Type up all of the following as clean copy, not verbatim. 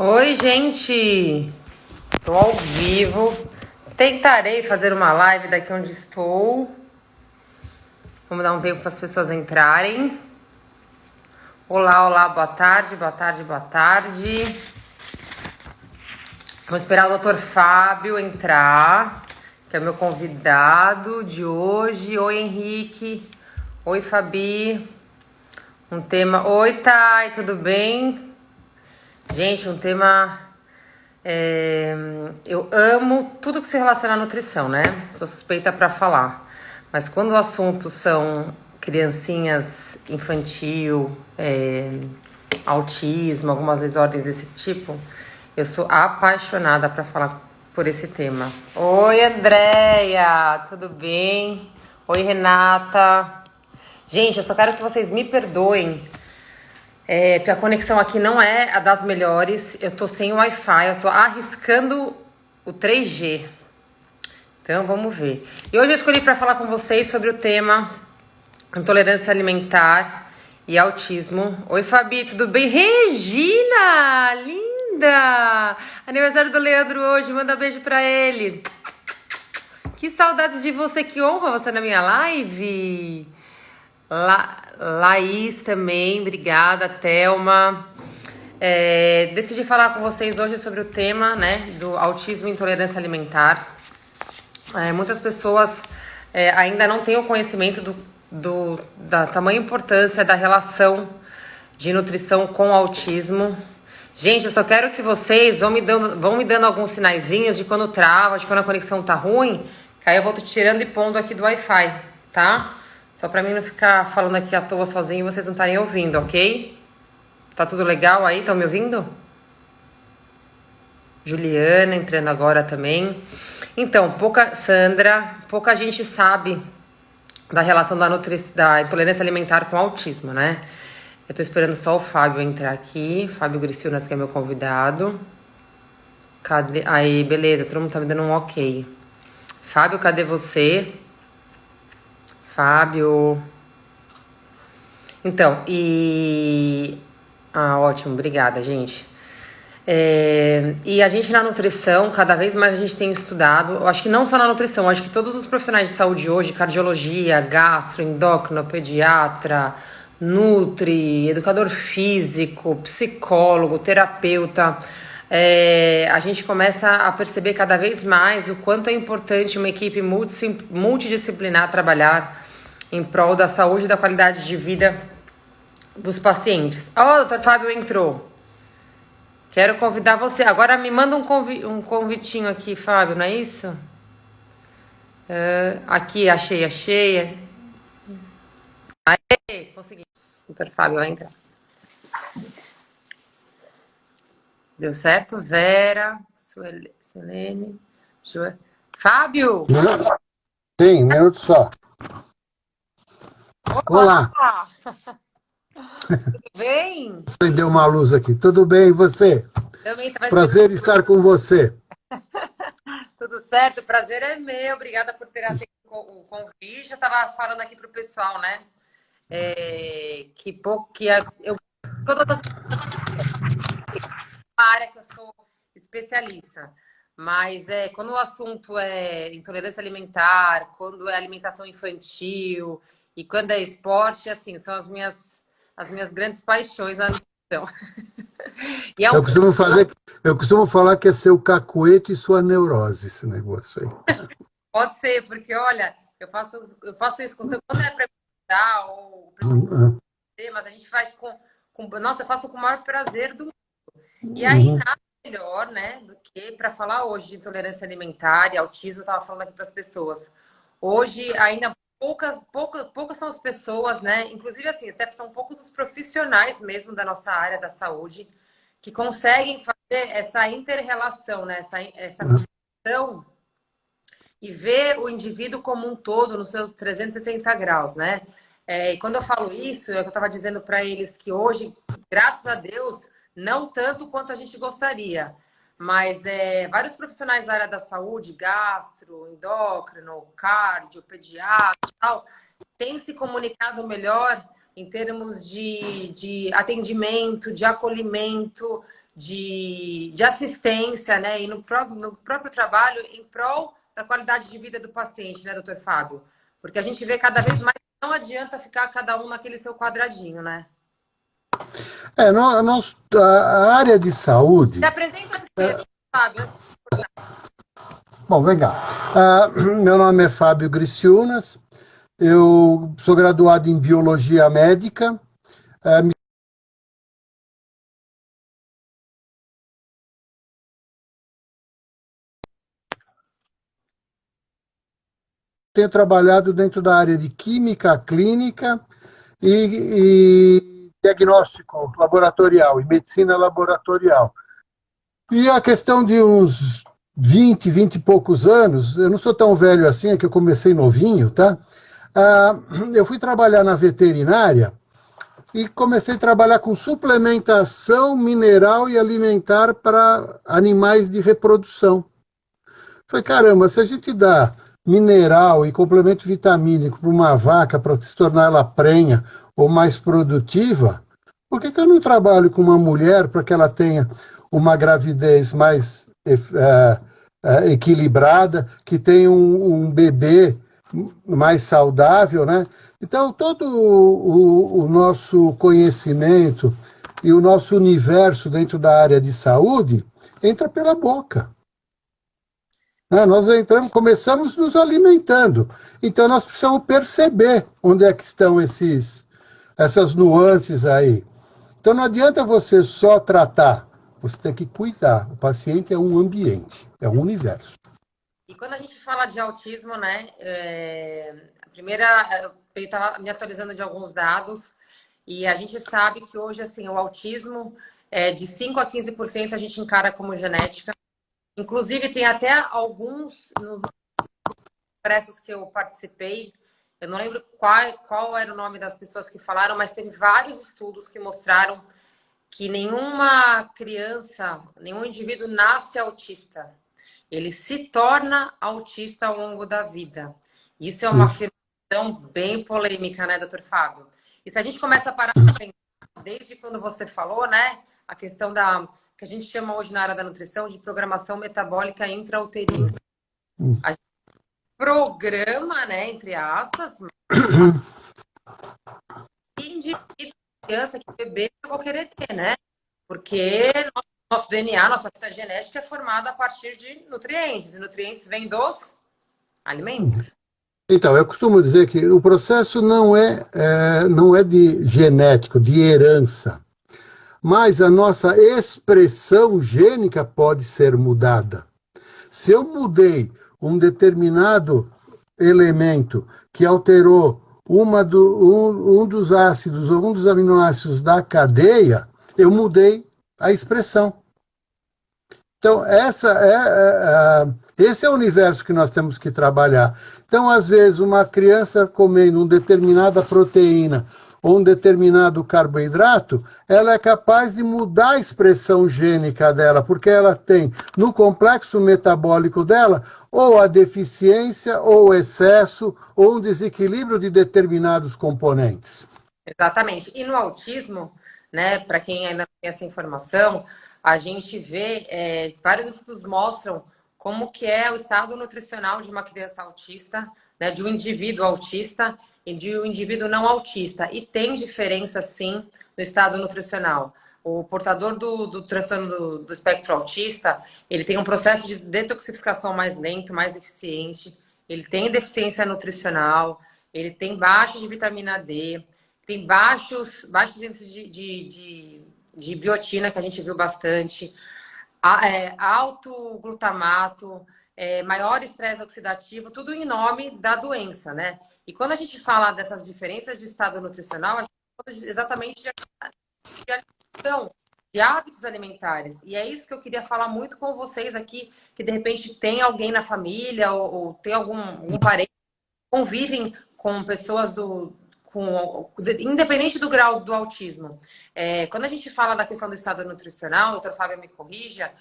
Oi, gente! Estou ao vivo. Tentarei fazer uma live daqui onde estou. Vamos dar um tempo para as pessoas entrarem. Olá, olá, boa tarde, boa tarde, boa tarde. Vou esperar o Dr. Fábio entrar, que é meu convidado de hoje. Oi, Henrique. Oi, Fabi. Um tema... Oi, Thay, tudo bem? Gente, um tema... Eu amo tudo que se relaciona à nutrição, né? Sou suspeita para falar. Mas quando o assunto são criancinhas infantil, autismo, algumas desordens desse tipo, eu sou apaixonada para falar por esse tema. Oi, Andréia, tudo bem? Oi, Renata. Gente, eu só quero que vocês me perdoem. Porque a conexão aqui não é a das melhores. Eu tô sem Wi-Fi, eu tô arriscando o 3G. Então vamos ver. E hoje eu escolhi para falar com vocês sobre o tema intolerância alimentar e autismo. Oi, Fabi, tudo bem? Regina, linda! Aniversário do Leandro hoje, manda beijo para ele. Que saudades de você, que honra você na minha live. Laís também, obrigada, Thelma. Decidi falar com vocês hoje sobre o tema, né, do autismo e intolerância alimentar. Muitas pessoas ainda não têm o conhecimento da tamanha importância da relação de nutrição com autismo. Gente, eu só quero que vocês vão me dando alguns sinaizinhos de quando trava, de quando a conexão tá ruim, que aí eu vou tirando e pondo aqui do Wi-Fi, tá? Só pra mim não ficar falando aqui à toa sozinho e vocês não estarem ouvindo, ok? Tá tudo legal aí? Estão me ouvindo? Juliana entrando agora também. Então, pouca gente sabe da relação da intolerância alimentar com autismo, né? Eu tô esperando só o Fábio entrar aqui. Fábio Griciunas, que é meu convidado. Cadê? Aí, beleza, todo mundo tá me dando um ok. Fábio, cadê você? Fábio. Então, ótimo, obrigada, gente. E a gente na nutrição, cada vez mais a gente tem estudado, eu acho que não só na nutrição, eu acho que todos os profissionais de saúde hoje, cardiologia, gastro, endócrino, pediatra, nutri, educador físico, psicólogo, terapeuta, a gente começa a perceber cada vez mais o quanto é importante uma equipe multidisciplinar trabalhar em prol da saúde e da qualidade de vida dos pacientes. Ó, o Dr. Fábio entrou. Quero convidar você. Agora me manda um convitinho aqui, Fábio, não é isso? Aqui, achei. Aê, consegui. Dr. Fábio vai entrar. Deu certo? Vera, Suelene, Fábio! Sim, um minuto só. Olá! Tudo bem? Acendeu uma luz aqui. Tudo bem, e você? Também tá Prazer estar com você. Tudo certo, o prazer é meu. Obrigada por ter aceito o convite. Eu estava falando aqui para o pessoal, né? Todas as uma área que eu sou especialista, mas quando o assunto é intolerância alimentar, quando é alimentação infantil e quando é esporte, assim, são as minhas grandes paixões na nutrição. E é um... Eu costumo falar que é seu cacuete e sua neurose, esse negócio aí. Pode ser, porque olha, eu faço isso quando é para dar ou mas a gente faz nossa, eu faço com o maior prazer do mundo. E aí nada melhor, né, do que para falar hoje de intolerância alimentar e autismo. Eu estava falando aqui para as pessoas. Hoje ainda poucas são as pessoas, né? Inclusive assim, até são poucos os profissionais mesmo da nossa área da saúde que conseguem fazer essa inter-relação, né? Essa conexão e ver o indivíduo como um todo nos seus 360 graus, né? E quando eu falo isso, é que eu estava dizendo para eles que hoje, graças a Deus, não tanto quanto a gente gostaria, mas vários profissionais da área da saúde, gastro, endócrino, cardio, pediatra e tal, têm se comunicado melhor em termos de atendimento, de acolhimento, de assistência, né? E no próprio trabalho em prol da qualidade de vida do paciente, né, doutor Fábio? Porque a gente vê cada vez mais que não adianta ficar cada um naquele seu quadradinho, né? A área de saúde. Se apresenta primeiro, Fábio. Bom, vem cá. Meu nome é Fábio Griciunas, eu sou graduado em Biologia Médica, tenho trabalhado dentro da área de Química Clínica e diagnóstico laboratorial, e medicina laboratorial. E a questão de uns 20 e poucos anos, eu não sou tão velho assim, é que eu comecei novinho, tá? Eu fui trabalhar na veterinária e comecei a trabalhar com suplementação mineral e alimentar para animais de reprodução. Falei, caramba, se a gente dá mineral e complemento vitamínico para uma vaca para se tornar ela prenha ou mais produtiva, por que eu não trabalho com uma mulher para que ela tenha uma gravidez mais equilibrada, que tenha um bebê mais saudável, né? Então, todo o nosso conhecimento e o nosso universo dentro da área de saúde entra pela boca. Nós começamos nos alimentando. Então, nós precisamos perceber onde é que estão essas nuances aí. Então, não adianta você só tratar, você tem que cuidar. O paciente é um ambiente, é um universo. E quando a gente fala de autismo, né, a primeira, eu estava me atualizando de alguns dados, e a gente sabe que hoje, assim, o autismo, de 5 a 15% a gente encara como genética. Inclusive, tem até alguns nos congressos que eu participei, eu não lembro qual era o nome das pessoas que falaram, mas teve vários estudos que mostraram que nenhuma criança, nenhum indivíduo nasce autista. Ele se torna autista ao longo da vida. Isso é uma afirmação bem polêmica, né, doutor Fábio? E se a gente começa a parar para pensar, desde quando você falou, né, a questão que a gente chama hoje na área da nutrição de programação metabólica intrauterina. A gente programa, né, entre aspas, que indivíduo, criança, que bebê eu vou querer ter, né? Porque nosso DNA, nossa fita genética é formada a partir de nutrientes. E nutrientes vêm dos alimentos. Então, eu costumo dizer que o processo não é de genético, de herança. Mas a nossa expressão gênica pode ser mudada. Se eu mudei um determinado elemento que alterou um dos ácidos ou um dos aminoácidos da cadeia, eu mudei a expressão. Então, esse é o universo que nós temos que trabalhar. Então, às vezes, uma criança comendo uma determinada proteína ou um determinado carboidrato, ela é capaz de mudar a expressão gênica dela, porque ela tem no complexo metabólico dela ou a deficiência, ou o excesso, ou um desequilíbrio de determinados componentes. Exatamente. E no autismo, né, para quem ainda não tem essa informação, a gente vê, vários estudos mostram como que é o estado nutricional de uma criança autista, né, de um indivíduo autista e de um indivíduo não autista. E tem diferença, sim, no estado nutricional. O portador do transtorno do espectro autista, ele tem um processo de detoxificação mais lento, mais deficiente, ele tem deficiência nutricional, ele tem baixa de vitamina D, tem baixos índices de biotina, que a gente viu bastante, alto glutamato, maior estresse oxidativo, tudo em nome da doença, né? E quando a gente fala dessas diferenças de estado nutricional, a gente fala exatamente de alimentação, de hábitos alimentares. E é isso que eu queria falar muito com vocês aqui, que de repente tem alguém na família ou tem algum parente que convivem com pessoas independente do grau do autismo. Quando a gente fala da questão do estado nutricional, o doutor Fábio me corrija,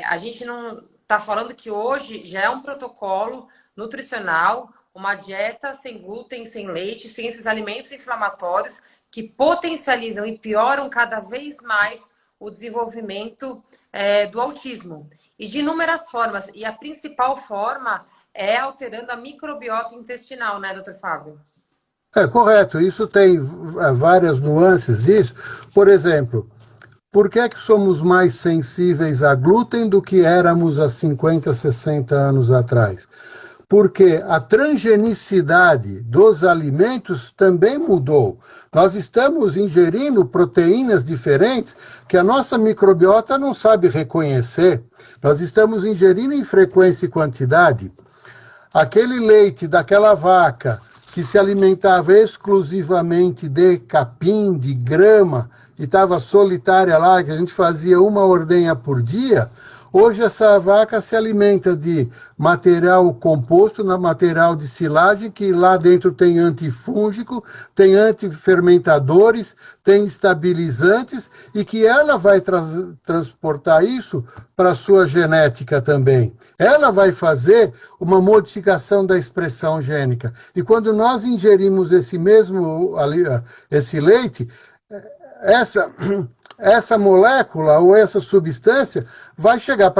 a gente não está falando que hoje já é um protocolo nutricional, uma dieta sem glúten, sem leite, sem esses alimentos inflamatórios que potencializam e pioram cada vez mais o desenvolvimento do autismo. E de inúmeras formas. E a principal forma é alterando a microbiota intestinal, né, doutor Fábio? É correto, isso tem várias nuances disso. Por exemplo, por que é que somos mais sensíveis a glúten do que éramos há 50, 60 anos atrás? Porque a transgenicidade dos alimentos também mudou. Nós estamos ingerindo proteínas diferentes que a nossa microbiota não sabe reconhecer. Nós estamos ingerindo em frequência e quantidade. Aquele leite daquela vaca que se alimentava exclusivamente de capim, de grama, e estava solitária lá, que a gente fazia uma ordenha por dia, hoje essa vaca se alimenta de material composto, material de silagem, que lá dentro tem antifúngico, tem antifermentadores, tem estabilizantes, e que ela vai transportar isso para a sua genética também. Ela vai fazer uma modificação da expressão gênica. E quando nós ingerimos esse leite, essa molécula ou essa substância vai chegar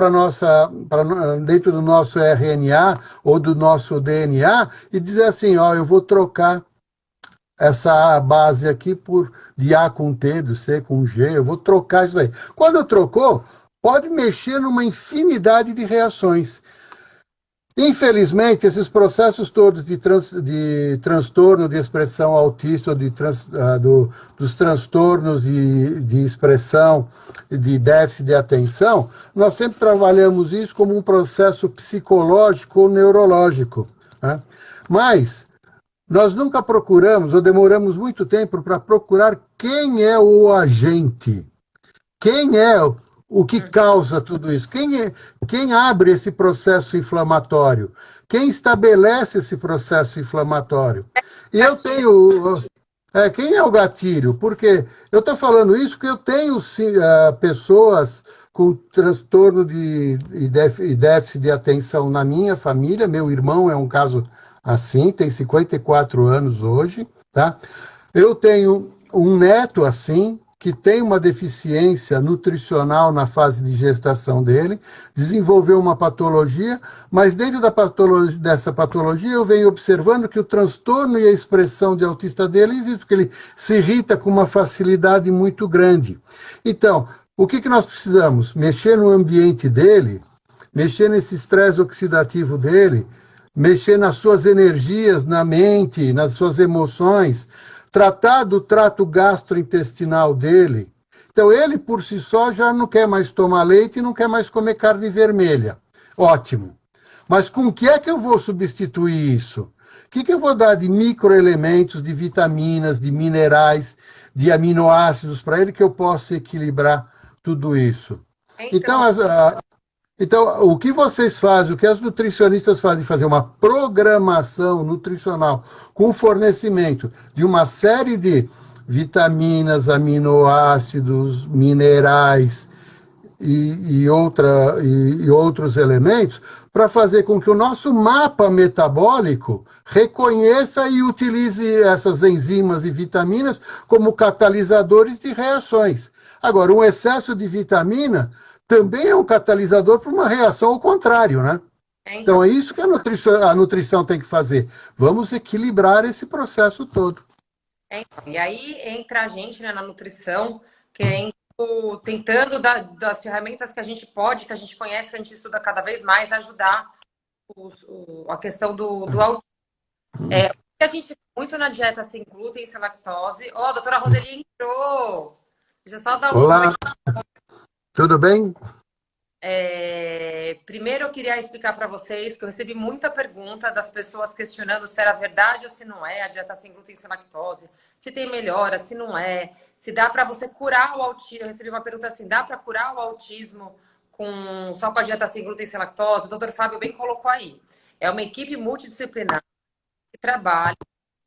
dentro do nosso RNA ou do nosso DNA e dizer assim, ó, eu vou trocar essa base aqui de A com T, do C com G, eu vou trocar isso aí. Quando trocou, pode mexer numa infinidade de reações. Infelizmente, esses processos todos de transtorno de expressão autista, dos transtornos de expressão, de déficit de atenção, nós sempre trabalhamos isso como um processo psicológico ou neurológico, né? Mas nós nunca procuramos, ou demoramos muito tempo para procurar quem é o agente, quem é o que causa tudo isso, quem abre esse processo inflamatório, quem estabelece esse processo inflamatório. E eu tenho... quem é o gatilho? Porque eu estou falando isso porque eu tenho pessoas com transtorno de déficit de atenção na minha família. Meu irmão é um caso assim, tem 54 anos hoje, tá? Eu tenho um neto assim, que tem uma deficiência nutricional na fase de gestação dele, desenvolveu uma patologia, mas dentro dessa patologia eu venho observando que o transtorno e a expressão de autista dele existe, porque ele se irrita com uma facilidade muito grande. Então, o que nós precisamos? Mexer no ambiente dele, mexer nesse estresse oxidativo dele, mexer nas suas energias, na mente, nas suas emoções, tratar do trato gastrointestinal dele. Então, ele por si só já não quer mais tomar leite e não quer mais comer carne vermelha. Ótimo. Mas com o que é que eu vou substituir isso? O que eu vou dar de microelementos, de vitaminas, de minerais, de aminoácidos para ele que eu possa equilibrar tudo isso? Então, o que vocês fazem, o que as nutricionistas fazem, fazer uma programação nutricional com o fornecimento de uma série de vitaminas, aminoácidos, minerais e outros elementos, para fazer com que o nosso mapa metabólico reconheça e utilize essas enzimas e vitaminas como catalisadores de reações. Agora, um excesso de vitamina também é um catalisador para uma reação ao contrário, né? Então é isso que a nutrição tem que fazer. Vamos equilibrar esse processo todo. E aí entra a gente, né, na nutrição, tentando das ferramentas que a gente pode, que a gente conhece, que a gente estuda cada vez mais, ajudar a questão do autismo. A gente muito na dieta sem glúten, sem lactose. Ó, a doutora Roseli entrou. Deixa eu só dar um Olá. oi. Tudo bem? Primeiro eu queria explicar para vocês que eu recebi muita pergunta das pessoas questionando se era verdade ou se não é a dieta sem glúten e sem lactose, se tem melhora, se não é, se dá para você curar o autismo. Eu recebi uma pergunta assim, dá para curar o autismo só com a dieta sem glúten e sem lactose? O doutor Fábio bem colocou aí. É uma equipe multidisciplinar que trabalha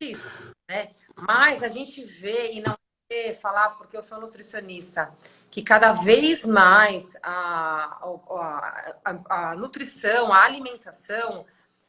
isso, né? Mas a gente vê e não falar, porque eu sou nutricionista, que cada vez mais a nutrição, a alimentação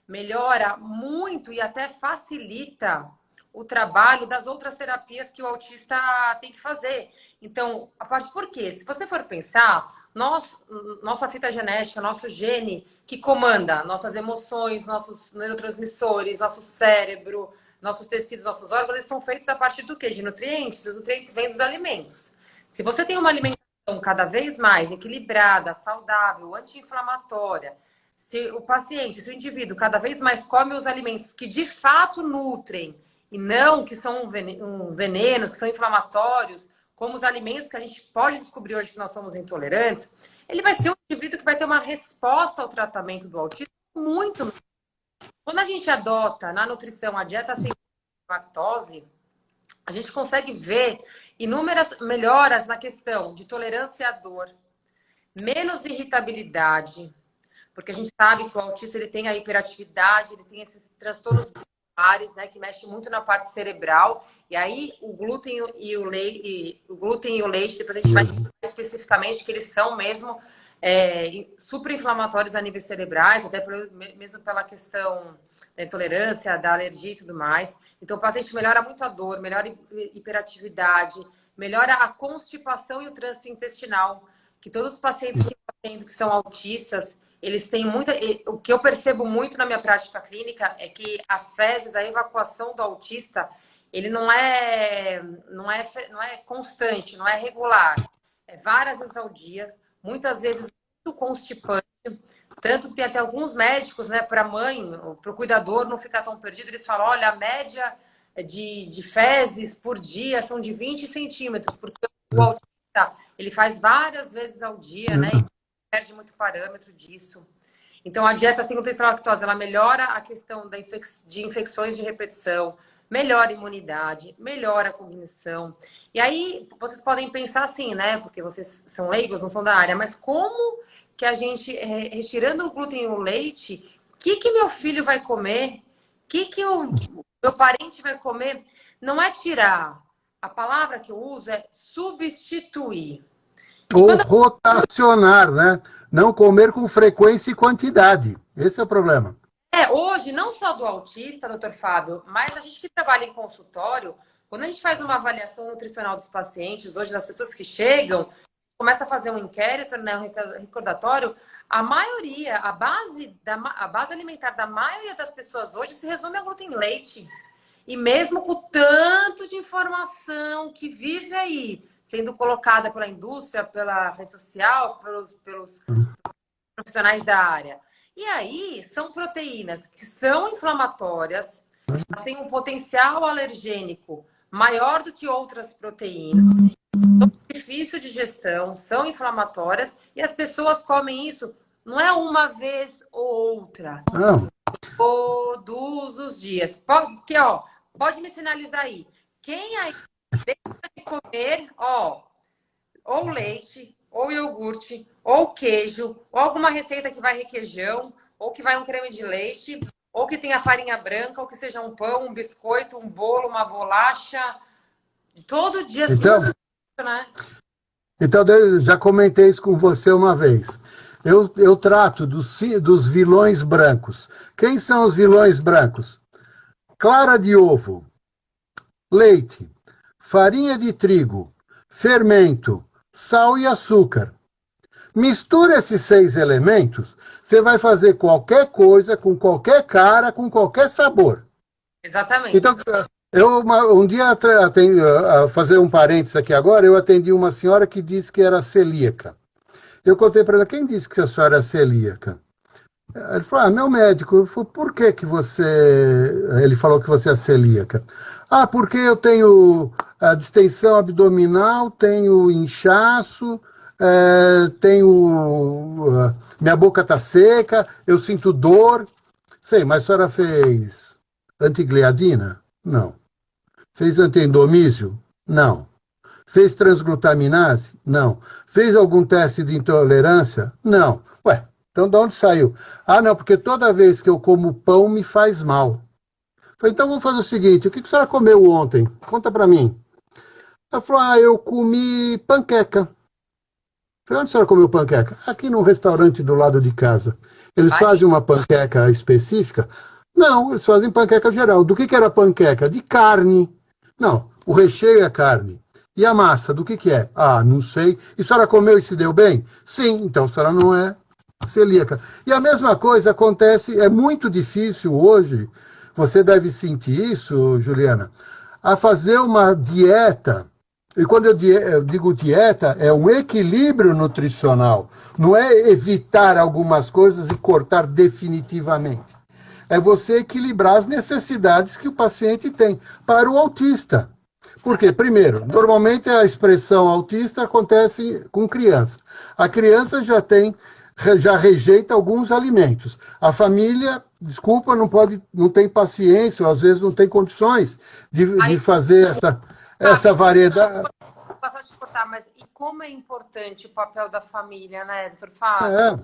melhora muito e até facilita o trabalho das outras terapias que o autista tem que fazer. Então, por quê? Se você for pensar, nossa fita genética, nosso gene que comanda nossas emoções, nossos neurotransmissores, nosso cérebro, nossos tecidos, nossos órgãos, eles são feitos a partir do quê? De nutrientes. Os nutrientes vêm dos alimentos. Se você tem uma alimentação cada vez mais equilibrada, saudável, anti-inflamatória, se o paciente, se o indivíduo cada vez mais come os alimentos que de fato nutrem e não que são um veneno, que são inflamatórios, como os alimentos que a gente pode descobrir hoje que nós somos intolerantes, ele vai ser um indivíduo que vai ter uma resposta ao tratamento do autismo muito melhor. Quando a gente adota na nutrição a dieta sem lactose, a gente consegue ver inúmeras melhoras na questão de tolerância à dor, menos irritabilidade, porque a gente sabe que o autista ele tem a hiperatividade, ele tem esses transtornos musculares, né, que mexe muito na parte cerebral. E aí o glúten e o leite, depois a gente vai falar especificamente que eles são mesmo super inflamatórios a níveis cerebrais, até mesmo pela questão da intolerância, da alergia e tudo mais. Então o paciente melhora muito a dor, melhora a hiperatividade, melhora a constipação e o trânsito intestinal, que todos os pacientes que eu atendo que são autistas, eles têm muita... O que eu percebo muito na minha prática clínica é que as fezes, a evacuação do autista, ele não é constante, não é regular. É várias vezes ao dia, muitas vezes muito constipante. Tanto que tem até alguns médicos, né, para a mãe, para o cuidador não ficar tão perdido, eles falam, olha, a média de fezes por dia são de 20 centímetros, porque o autista, ele faz várias vezes ao dia, né, e perde muito parâmetro disso. Então, a dieta sem glúten e sem lactose, ela melhora a questão de infecções de repetição, melhora a imunidade, melhora a cognição. E aí, vocês podem pensar assim, né? Porque vocês são leigos, não são da área, mas como que a gente, retirando o glúten e o leite, o que meu filho vai comer? O que o meu parente vai comer? Não é tirar. A palavra que eu uso é substituir. Ou rotacionar, né? Não comer com frequência e quantidade. Esse é o problema. Hoje, não só do autista, doutor Fábio, mas a gente que trabalha em consultório, quando a gente faz uma avaliação nutricional dos pacientes, hoje das pessoas que chegam, começa a fazer um inquérito, né, um recordatório, a maioria, a base alimentar da maioria das pessoas hoje se resume a glúten e leite. E mesmo com o tanto de informação que vive aí, sendo colocada pela indústria, pela rede social, pelos profissionais da área. E aí, são proteínas que são inflamatórias, elas têm um potencial alergênico maior do que outras proteínas, são difíceis de digestão, são inflamatórias, e as pessoas comem isso não é uma vez ou outra, todos os dias. Porque, pode me sinalizar aí. Quem aí deixa de comer, ou leite, ou iogurte, ou queijo, ou alguma receita que vai requeijão, ou que vai um creme de leite, ou que tenha farinha branca, ou que seja um pão, um biscoito, um bolo, uma bolacha. Todo dia... né? Então, eu já comentei isso com você uma vez. Eu trato dos vilões brancos. Quem são os vilões brancos? Clara de ovo, leite, farinha de trigo, fermento, sal e açúcar. Mistura esses 6 elementos, você vai fazer qualquer coisa, com qualquer cara, com qualquer sabor. Exatamente. Então, um dia, a fazer um parênteses aqui agora, eu atendi uma senhora que disse que era celíaca. Eu contei para ela, quem disse que a senhora é celíaca? Ele falou, meu médico. Eu falei, por que você... Ele falou que você é celíaca. Porque eu tenho a distensão abdominal, tenho inchaço, minha boca está seca, eu sinto dor. Sei, mas a senhora fez antigliadina? Não. Fez antiendomísio? Não. Fez transglutaminase? Não. Fez algum teste de intolerância? Não. Ué, então de onde saiu? Não, porque toda vez que eu como pão me faz mal. Falei, então vamos fazer o seguinte, o que a senhora comeu ontem? Conta para mim. Ela falou, eu comi panqueca. Falei, onde a senhora comeu panqueca? Aqui num restaurante do lado de casa. Eles fazem uma panqueca específica, Não, eles fazem panqueca geral. Do que era a panqueca? De carne. Não, o recheio é carne. E a massa, do que é? Ah, não sei. E a senhora comeu e se deu bem? Sim, então a senhora não é celíaca. E a mesma coisa acontece, é muito difícil hoje, você deve sentir isso, Juliana, a fazer uma dieta. E quando eu digo dieta, é um equilíbrio nutricional. Não é evitar algumas coisas e cortar definitivamente. É você equilibrar as necessidades que o paciente tem. Para o autista. Por quê? Primeiro, normalmente a expressão autista acontece com criança. A criança já rejeita alguns alimentos. A família, desculpa, não tem paciência, ou às vezes não tem condições de fazer essa variedade. Vou passar a te cortar, mas e como é importante o papel da família, né, doutor Fábio? É.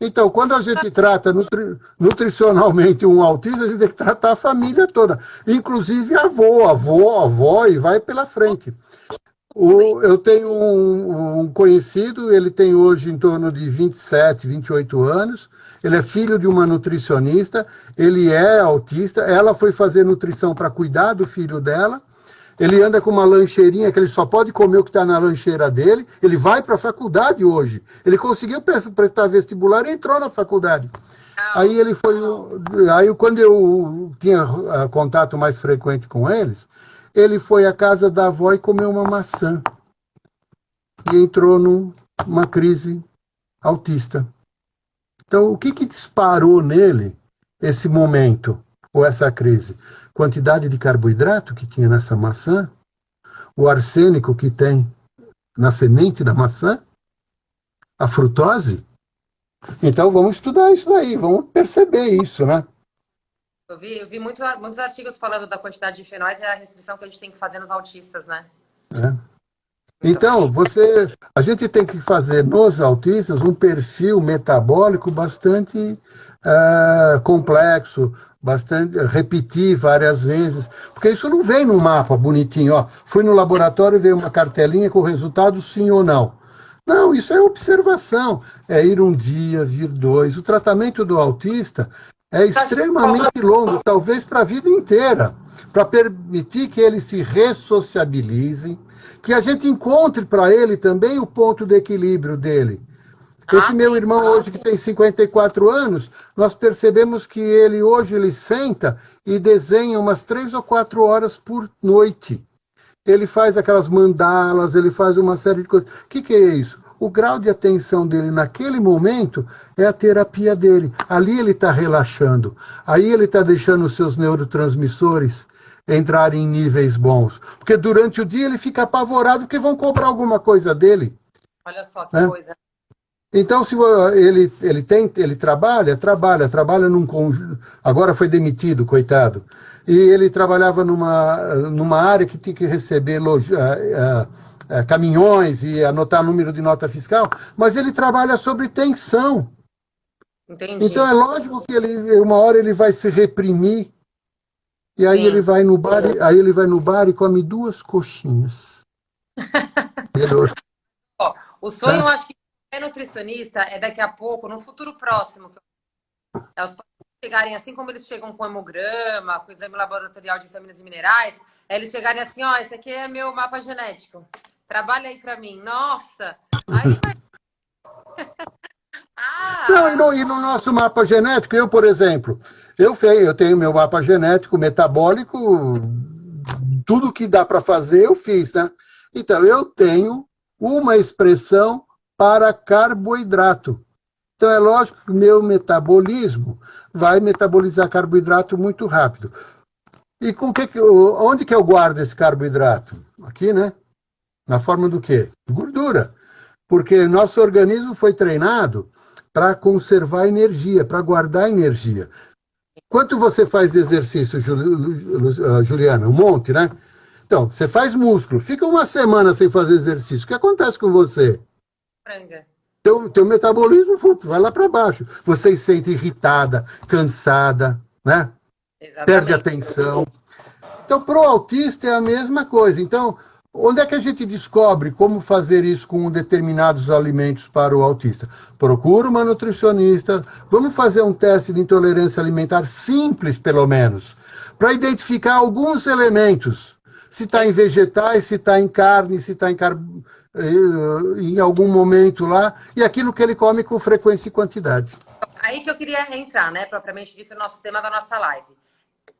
Então, quando a gente trata nutricionalmente um autista, a gente tem que tratar a família toda, inclusive avó, e vai pela frente. Eu tenho um conhecido, ele tem hoje em torno de 27, 28 anos, ele é filho de uma nutricionista, ele é autista, ela foi fazer nutrição para cuidar do filho dela, ele anda com uma lancheirinha que ele só pode comer o que está na lancheira dele, ele vai para a faculdade hoje, ele conseguiu prestar vestibular e entrou na faculdade. Aí ele foi, aí quando eu tinha contato mais frequente com eles, ele foi à casa da avó e comeu uma maçã. E entrou numa crise autista. Então, o que disparou nele esse momento, ou essa crise? Quantidade de carboidrato que tinha nessa maçã, o arsênico que tem na semente da maçã, a frutose. Então, vamos estudar isso daí, vamos perceber isso, né? Eu vi muitos artigos falando da quantidade de fenóis e a restrição que a gente tem que fazer nos autistas, né? É. Então, a gente tem que fazer nos autistas um perfil metabólico bastante complexo, bastante repetir várias vezes, porque isso não vem no mapa bonitinho, ó. Fui no laboratório e veio uma cartelinha com o resultado sim ou não. Não, isso é observação, é ir um dia, vir dois. O tratamento do autista é extremamente longo, talvez para a vida inteira, para permitir que ele se ressociabilize, que a gente encontre para ele também o ponto de equilíbrio dele. Esse meu irmão hoje, que tem 54 anos, nós percebemos que ele senta e desenha umas 3 ou 4 horas por noite. Ele faz aquelas mandalas, ele faz uma série de coisas. O que é isso? O grau de atenção dele naquele momento é a terapia dele. Ali ele está relaxando. Aí ele está deixando os seus neurotransmissores entrarem em níveis bons. Porque durante o dia ele fica apavorado porque vão cobrar alguma coisa dele. Olha só que coisa. Então, se ele trabalha num conjunto. Agora foi demitido, coitado. E ele trabalhava numa área que tinha que receber caminhões e anotar número de nota fiscal, mas ele trabalha sobre tensão. Entendi. Então é lógico que uma hora ele vai se reprimir e aí ele vai no bar e come 2 coxinhas. Ó, o sonho, eu acho que é nutricionista é daqui a pouco, no futuro próximo, os pacientes chegarem assim como eles chegam com hemograma, com exame laboratorial de vitaminas e minerais, eles chegarem assim, ó, esse aqui é meu mapa genético. Trabalha aí pra mim. Nossa! Aí vai... Não, e no nosso mapa genético, eu, por exemplo, eu tenho meu mapa genético metabólico, tudo que dá para fazer eu fiz, né? Então, eu tenho uma expressão para carboidrato. Então, é lógico que o meu metabolismo vai metabolizar carboidrato muito rápido. E onde que eu guardo esse carboidrato? Aqui, né? Na forma do quê? Gordura. Porque nosso organismo foi treinado para conservar energia, para guardar energia. Quanto você faz de exercício, Juliana? Um monte, né? Então, você faz músculo, fica uma semana sem fazer exercício. O que acontece com você? Franga. Teu metabolismo vai lá para baixo. Você se sente irritada, cansada, né? Exatamente. Perde atenção. Então, para o autista é a mesma coisa. Então, onde é que a gente descobre como fazer isso com determinados alimentos para o autista? Procura uma nutricionista, vamos fazer um teste de intolerância alimentar simples, pelo menos, para identificar alguns elementos. Se está em vegetais, se está em carne, se está em algum momento lá, e aquilo que ele come com frequência e quantidade. Aí que eu queria entrar, né, propriamente dito, no nosso tema da nossa live.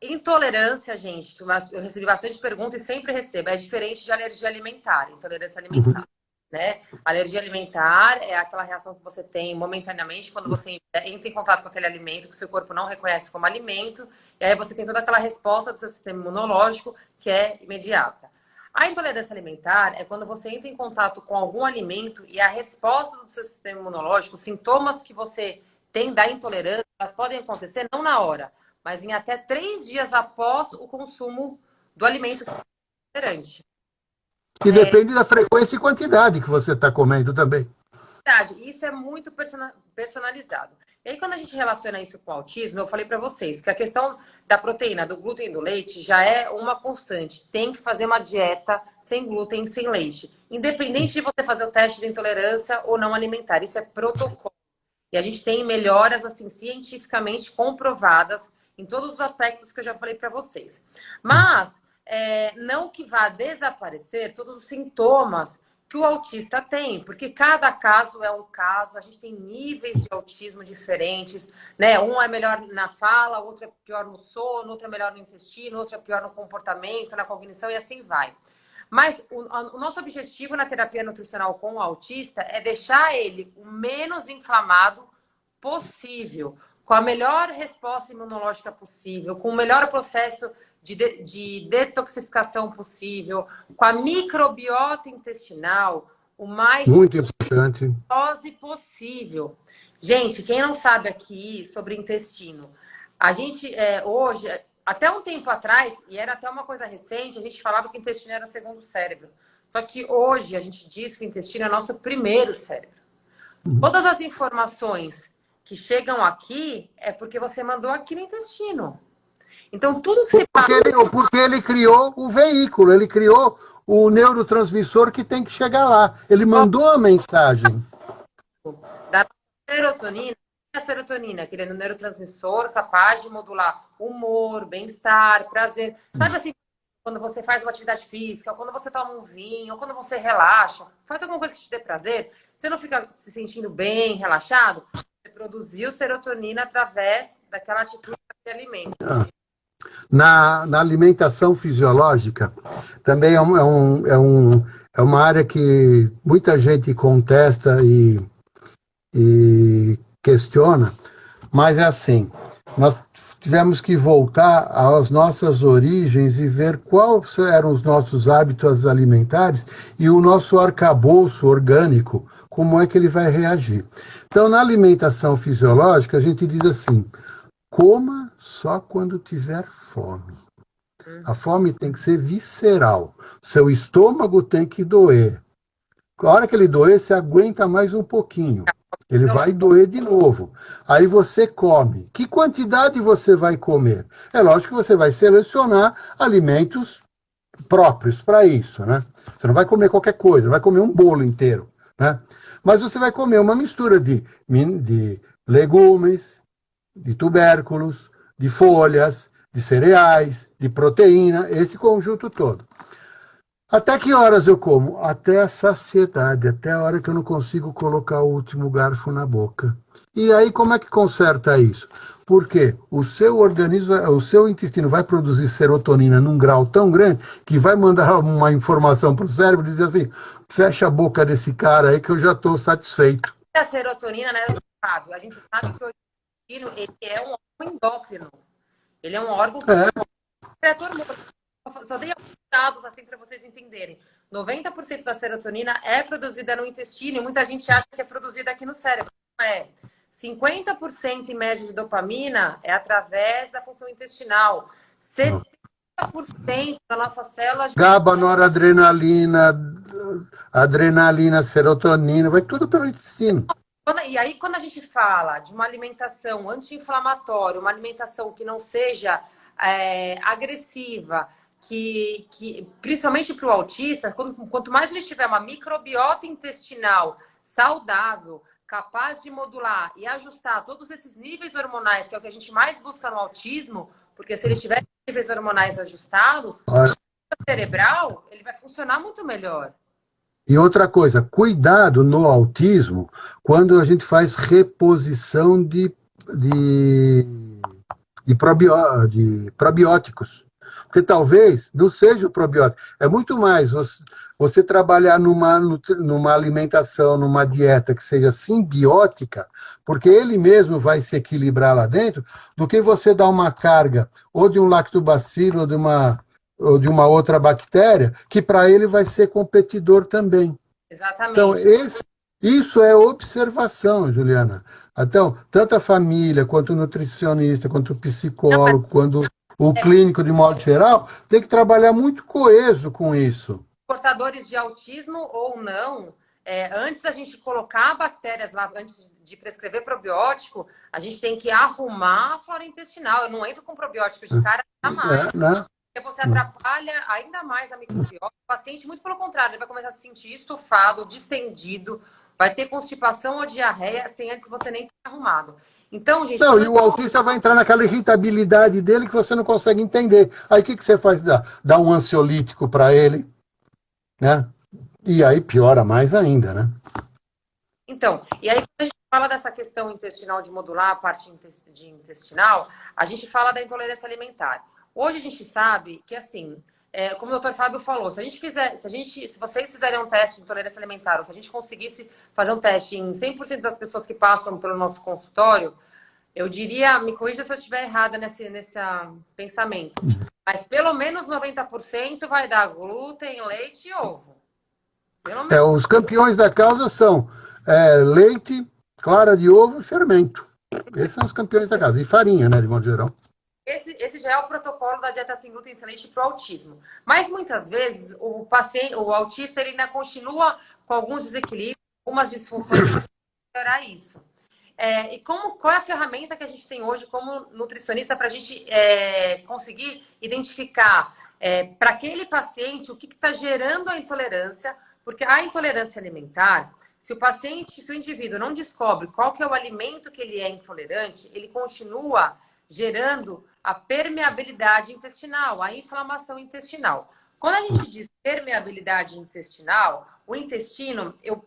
Intolerância, gente, que eu recebi bastante perguntas e sempre recebo, é diferente de alergia alimentar, intolerância alimentar, né? Alergia alimentar é aquela reação que você tem momentaneamente quando você entra em contato com aquele alimento que o seu corpo não reconhece como alimento, e aí você tem toda aquela resposta do seu sistema imunológico que é imediata. A intolerância alimentar é quando você entra em contato com algum alimento e a resposta do seu sistema imunológico, os sintomas que você tem da intolerância, elas podem acontecer não na hora, mas em até 3 dias após o consumo do alimento que é intolerante. E depende da frequência e quantidade que você está comendo também. Isso é muito personalizado. E aí, quando a gente relaciona isso com o autismo, eu falei para vocês que a questão da proteína, do glúten e do leite já é uma constante. Tem que fazer uma dieta sem glúten, sem leite. Independente de você fazer o teste de intolerância ou não alimentar. Isso é protocolo. E a gente tem melhoras, assim, cientificamente comprovadas em todos os aspectos que eu já falei para vocês. Mas, não que vá desaparecer todos os sintomas que o autista tem, porque cada caso é um caso, a gente tem níveis de autismo diferentes, né? Um é melhor na fala, outro é pior no sono, outro é melhor no intestino, outro é pior no comportamento, na cognição e assim vai. Mas o nosso objetivo na terapia nutricional com o autista é deixar ele o menos inflamado possível, com a melhor resposta imunológica possível, com o melhor processo de detoxificação possível, com a microbiota intestinal, o mais muito importante possível. Gente, quem não sabe aqui sobre intestino, a gente hoje, até um tempo atrás, e era até uma coisa recente, a gente falava que o intestino era o segundo cérebro. Só que hoje a gente diz que o intestino é o nosso primeiro cérebro. Todas as informações que chegam aqui é porque você mandou aqui no intestino. Então, tudo que você porque ele criou o veículo, ele criou o neurotransmissor que tem que chegar lá. Ele mandou a mensagem. Da serotonina, a serotonina, que é um neurotransmissor capaz de modular humor, bem-estar, prazer. Sabe assim, quando você faz uma atividade física, quando você toma um vinho, ou quando você relaxa, faz alguma coisa que te dê prazer, você não fica se sentindo bem, relaxado? Você produziu serotonina através daquela atitude daquele alimento. Na alimentação fisiológica, também é uma área que muita gente contesta e questiona, mas é assim, nós tivemos que voltar às nossas origens e ver quais eram os nossos hábitos alimentares e o nosso arcabouço orgânico, como é que ele vai reagir. Então, na alimentação fisiológica, a gente diz assim: coma só quando tiver fome. A fome tem que ser visceral. Seu estômago tem que doer. A hora que ele doer, você aguenta mais um pouquinho. Ele vai doer de novo. Aí você come. Que quantidade você vai comer? É lógico que você vai selecionar alimentos próprios para isso, né? Você não vai comer qualquer coisa, vai comer um bolo inteiro, né? Mas você vai comer uma mistura de legumes, de tubérculos, de folhas, de cereais, de proteína, esse conjunto todo. Até que horas eu como? Até a saciedade, até a hora que eu não consigo colocar o último garfo na boca. E aí como é que conserta isso? Porque o seu organismo, o seu intestino vai produzir serotonina num grau tão grande que vai mandar uma informação para o cérebro e dizer assim: fecha a boca desse cara aí que eu já estou satisfeito. A serotonina, né, a gente sabe que o intestino ele é um órgão endócrino. Ele é um órgão que secreta hormônio. Só dei alguns dados assim para vocês entenderem. 90% da serotonina é produzida no intestino e muita gente acha que é produzida aqui no cérebro. Não é. 50% em média de dopamina é através da função intestinal. 70% da nossa célula... GABA, noradrenalina, adrenalina, serotonina, vai tudo pelo intestino. E aí, quando a gente fala de uma alimentação anti-inflamatória, uma alimentação que não seja agressiva, principalmente para o autista, quanto mais ele tiver uma microbiota intestinal saudável, capaz de modular e ajustar todos esses níveis hormonais, que é o que a gente mais busca no autismo, porque se ele tiver níveis hormonais ajustados, o cerebral ele vai funcionar muito melhor. E outra coisa, cuidado no autismo quando a gente faz reposição de probióticos. Porque talvez não seja o probiótico. É muito mais você trabalhar numa alimentação, numa dieta que seja simbiótica, porque ele mesmo vai se equilibrar lá dentro, do que você dar uma carga ou de um lactobacilo ou de uma outra bactéria, que para ele vai ser competidor também. Exatamente. Então, isso é observação, Juliana. Então, tanto a família, quanto o nutricionista, quanto o psicólogo, quanto o clínico de modo geral, tem que trabalhar muito coeso com isso. Portadores de autismo ou não, antes da gente colocar bactérias lá, antes de prescrever probiótico, a gente tem que arrumar a flora intestinal. Eu não entro com probióticos de cara jamais. Porque você atrapalha ainda mais a microbiota. O paciente, muito pelo contrário, ele vai começar a se sentir estufado, distendido, vai ter constipação ou diarreia sem antes você nem ter arrumado. Então, gente... Não, e o autista vai entrar naquela irritabilidade dele que você não consegue entender. Aí o que você faz? Dá um ansiolítico para ele, né? E aí piora mais ainda, né? Então, e aí quando a gente fala dessa questão intestinal de modular a parte de intestinal, a gente fala da intolerância alimentar. Hoje a gente sabe que, assim, como o Dr. Fábio falou, se vocês fizerem um teste de intolerância alimentar, ou se a gente conseguisse fazer um teste em 100% das pessoas que passam pelo nosso consultório, eu diria, me corrija se eu estiver errada nesse pensamento, mas pelo menos 90% vai dar glúten, leite e ovo. Pelo menos. Os campeões da causa são leite, clara de ovo e fermento. Esses são os campeões da causa. E farinha, né, de modo geral. Esse já é o protocolo da dieta sem glúten sem leite para o autismo. Mas muitas vezes o autista ele ainda continua com alguns desequilíbrios, algumas disfunções para melhorar isso. E qual é a ferramenta que a gente tem hoje como nutricionista para a gente conseguir identificar para aquele paciente o que está gerando a intolerância? Porque a intolerância alimentar, se o indivíduo não descobre qual que é o alimento que ele é intolerante, ele continua gerando a permeabilidade intestinal, a inflamação intestinal. Quando a gente diz permeabilidade intestinal, o intestino, eu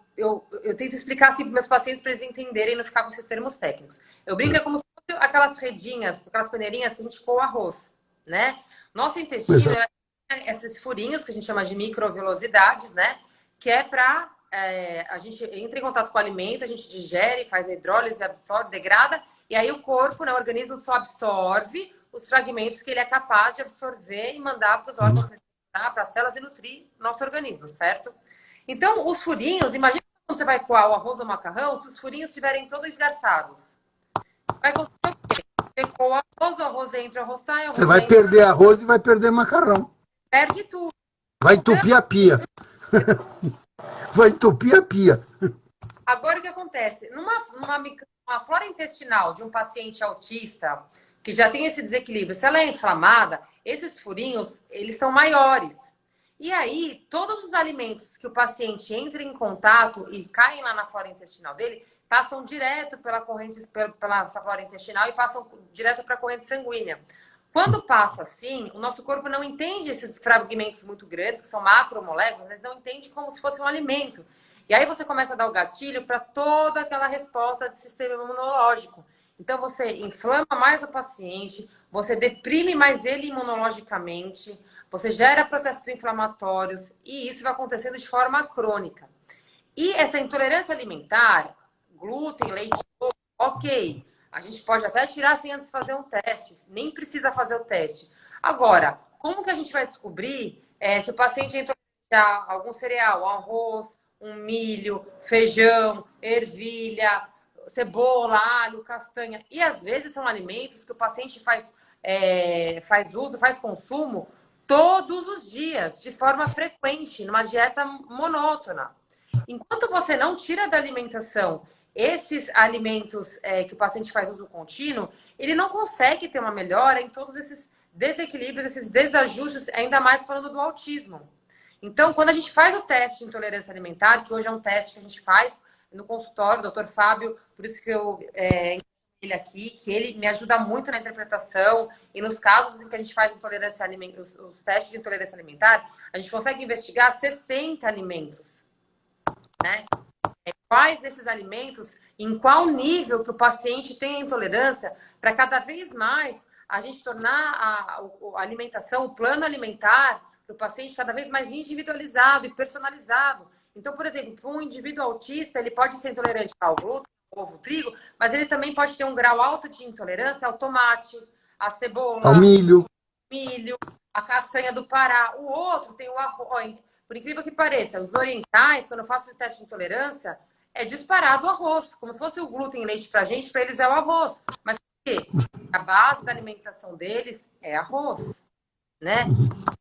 tento explicar assim para meus pacientes para eles entenderem e não ficar com esses termos técnicos. Eu brinco como se fossem aquelas redinhas, aquelas peneirinhas que a gente coa arroz, né? Nosso intestino é esses furinhos que a gente chama de microvelosidades, né? Que é para a gente entra em contato com o alimento, a gente digere, faz a hidrólise, absorve, degrada, e aí o corpo, né, o organismo só absorve os fragmentos que ele é capaz de absorver e mandar para os órgãos, para as células e nutrir nosso organismo, certo? Então, os furinhos, imagina quando você vai coar o arroz ou o macarrão, se os furinhos estiverem todos esgarçados. Vai acontecer o quê? Você coa o arroz entra, o arroz sai, o arroz Você vai perder arroz e vai perder macarrão. Perde tudo. Vai entupir a pia. Vai entupir a pia. Agora, o que acontece? Numa flora intestinal de um paciente autista que já tem esse desequilíbrio, se ela é inflamada, esses furinhos, eles são maiores. E aí, todos os alimentos que o paciente entra em contato e caem lá na flora intestinal dele, passam direto pela flora intestinal e passam direto para a corrente sanguínea. Quando passa assim, o nosso corpo não entende esses fragmentos muito grandes, que são macromoléculas, eles não entendem como se fosse um alimento. E aí você começa a dar o gatilho para toda aquela resposta do sistema imunológico. Então você inflama mais o paciente, você deprime mais ele imunologicamente, você gera processos inflamatórios e isso vai acontecendo de forma crônica. E essa intolerância alimentar, glúten, leite, ok. A gente pode até tirar assim antes de fazer um teste, nem precisa fazer o teste. Agora, como que a gente vai descobrir se o paciente entrou algum cereal, arroz, um milho, feijão, ervilha, cebola, alho, castanha. E às vezes são alimentos que o paciente faz uso, faz consumo todos os dias, de forma frequente, numa dieta monótona. Enquanto você não tira da alimentação esses alimentos que o paciente faz uso contínuo, ele não consegue ter uma melhora em todos esses desequilíbrios, esses desajustes, ainda mais falando do autismo. Então, quando a gente faz o teste de intolerância alimentar, que hoje é um teste que a gente faz no consultório, o Dr. Fábio, por isso que eu ele aqui, que ele me ajuda muito na interpretação e nos casos em que a gente faz intolerância alimentar, os testes de intolerância alimentar, a gente consegue investigar 60 alimentos, né? Quais desses alimentos, em qual nível que o paciente tem a intolerância, para cada vez mais a gente tornar a alimentação, o plano alimentar para o paciente cada vez mais individualizado e personalizado. Então, por exemplo, para um indivíduo autista, ele pode ser intolerante ao glúten, ovo, trigo, mas ele também pode ter um grau alto de intolerância ao tomate, à cebola, ao milho, a castanha do Pará. O outro tem o arroz. Por incrível que pareça, os orientais, quando eu faço o teste de intolerância, é disparado o arroz, como se fosse o glúten e leite pra gente, para eles é o arroz. Mas por quê? A base da alimentação deles é arroz, né?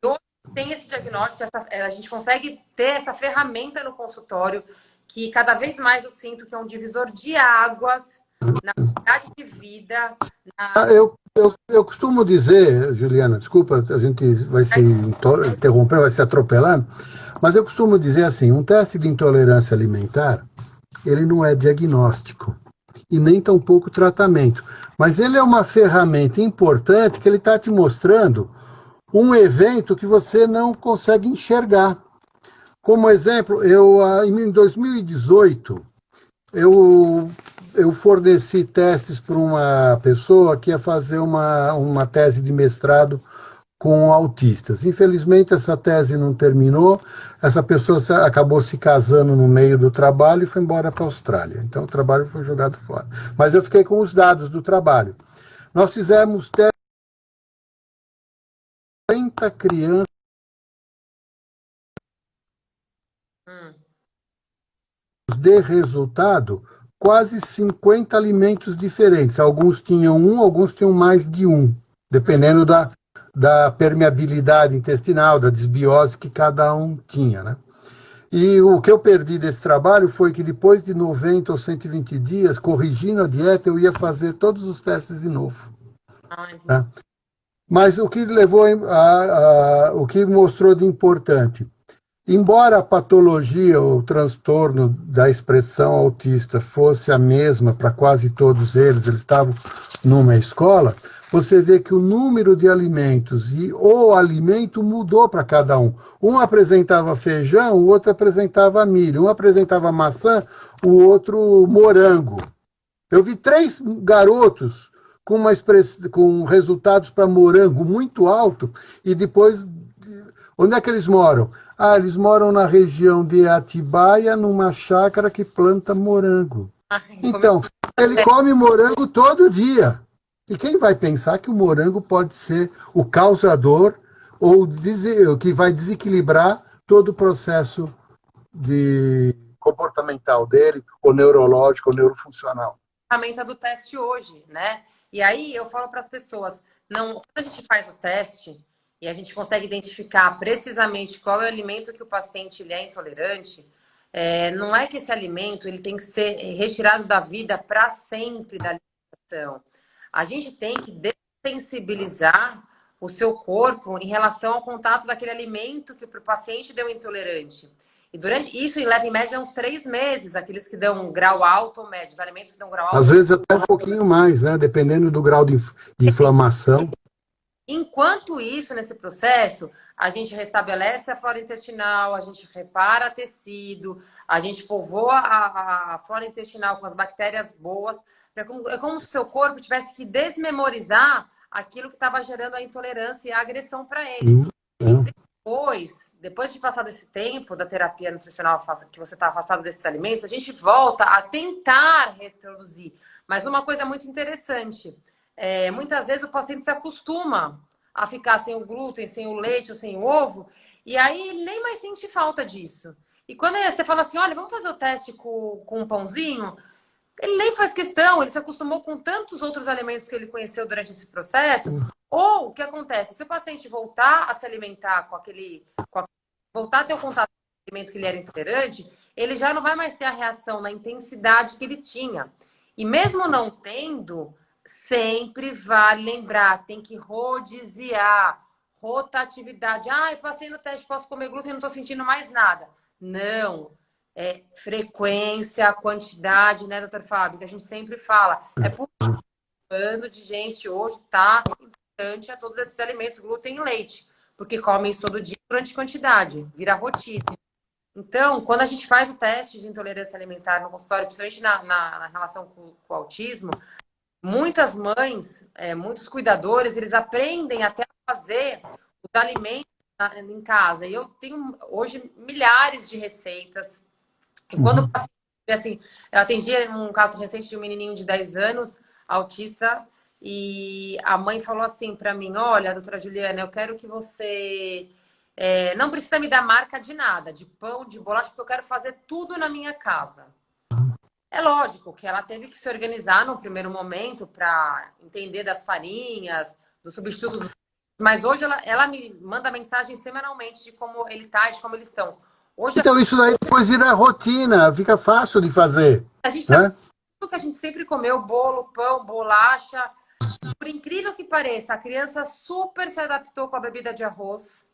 E hoje tem esse diagnóstico, a gente consegue ter essa ferramenta no consultório, que cada vez mais eu sinto que é um divisor de águas na qualidade de vida. Eu costumo dizer, Juliana, desculpa, a gente vai se interromper, vai se atropelando, mas eu costumo dizer assim, um teste de intolerância alimentar, ele não é diagnóstico e nem tampouco tratamento, mas ele é uma ferramenta importante que ele está te mostrando um evento que você não consegue enxergar. Como exemplo, em 2018, eu forneci testes para uma pessoa que ia fazer uma tese de mestrado com autistas. Infelizmente, essa tese não terminou, essa pessoa acabou se casando no meio do trabalho e foi embora para a Austrália. Então, o trabalho foi jogado fora. Mas eu fiquei com os dados do trabalho. Nós fizemos testes com 30 crianças de resultado quase 50 alimentos diferentes. Alguns tinham alguns tinham mais de dependendo da permeabilidade intestinal, da desbiose que cada um tinha, né? E o que eu perdi desse trabalho foi que depois de 90 ou 120 dias, corrigindo a dieta, eu ia fazer todos os testes de novo. Tá? Mas o que levou o que mostrou de importante? Embora a patologia ou o transtorno da expressão autista fosse a mesma para quase todos eles estavam numa escola, você vê que o número de alimentos e o alimento mudou para cada um. Um apresentava feijão, o outro apresentava milho, um apresentava maçã, o outro morango. Eu vi 3 garotos com resultados para morango muito alto e depois... Onde é que eles moram? Eles moram na região de Atibaia, numa chácara que planta morango. Então, ele come morango todo dia. E quem vai pensar que o morango pode ser o causador ou que vai desequilibrar todo o processo comportamental dele, ou neurológico, ou neurofuncional? A ferramenta do teste hoje, né? E aí eu falo para as pessoas, quando a gente faz o teste e a gente consegue identificar precisamente qual é o alimento que o paciente ele é intolerante, não é que esse alimento ele tem que ser retirado da vida para sempre da alimentação. A gente tem que desensibilizar o seu corpo em relação ao contato daquele alimento que para o paciente deu intolerante. E durante isso, leva em média uns 3 meses, aqueles que dão grau alto ou médio, os alimentos que dão grau alto. Às vezes até um pouquinho mais, né? Dependendo do grau de inflamação. Enquanto isso, nesse processo, a gente restabelece a flora intestinal, a gente repara tecido, a gente povoa a flora intestinal com as bactérias boas. É como se o seu corpo tivesse que desmemorizar aquilo que estava gerando a intolerância e a agressão para ele. Depois de passar desse tempo da terapia nutricional que você está afastado desses alimentos, a gente volta a tentar reintroduzir. Mas uma coisa muito interessante... muitas vezes o paciente se acostuma a ficar sem o glúten, sem o leite ou sem o ovo, e aí ele nem mais sente falta disso. E quando você fala assim, olha, vamos fazer o teste com um pãozinho, ele nem faz questão, ele se acostumou com tantos outros alimentos que ele conheceu durante esse processo. Ou o que acontece? Se o paciente voltar a se alimentar voltar a ter o contato com o alimento que ele era intolerante, ele já não vai mais ter a reação na intensidade que ele tinha. E mesmo não tendo, sempre vale lembrar, tem que rodiziar, rotatividade. Ah, eu passei no teste, posso comer glúten e não estou sentindo mais nada. Não. É frequência, quantidade, né, doutor Fábio? Que a gente sempre fala. É por bando de gente hoje tá intolerante a todos esses alimentos, glúten e leite, porque comem isso todo dia durante quantidade, vira rotina. Então, quando a gente faz o teste de intolerância alimentar no consultório, principalmente na relação com o autismo, muitas mães, muitos cuidadores, eles aprendem até a fazer os alimentos em casa. E eu tenho hoje milhares de receitas. E quando assim, eu atendi um caso recente de um menininho de 10 anos, autista, e a mãe falou assim para mim: olha, doutora Juliana, eu quero que você não precisa me dar marca de nada, de pão, de bolacha, porque eu quero fazer tudo na minha casa. É lógico que ela teve que se organizar no primeiro momento para entender das farinhas, dos substitutos. Mas hoje ela me manda mensagem semanalmente de como ele está, de como eles estão. Hoje Então isso daí depois vira rotina, fica fácil de fazer. a gente né? tudo que a gente sempre comeu, bolo, pão, bolacha. Por incrível que pareça, a criança super se adaptou com a bebida de arroz.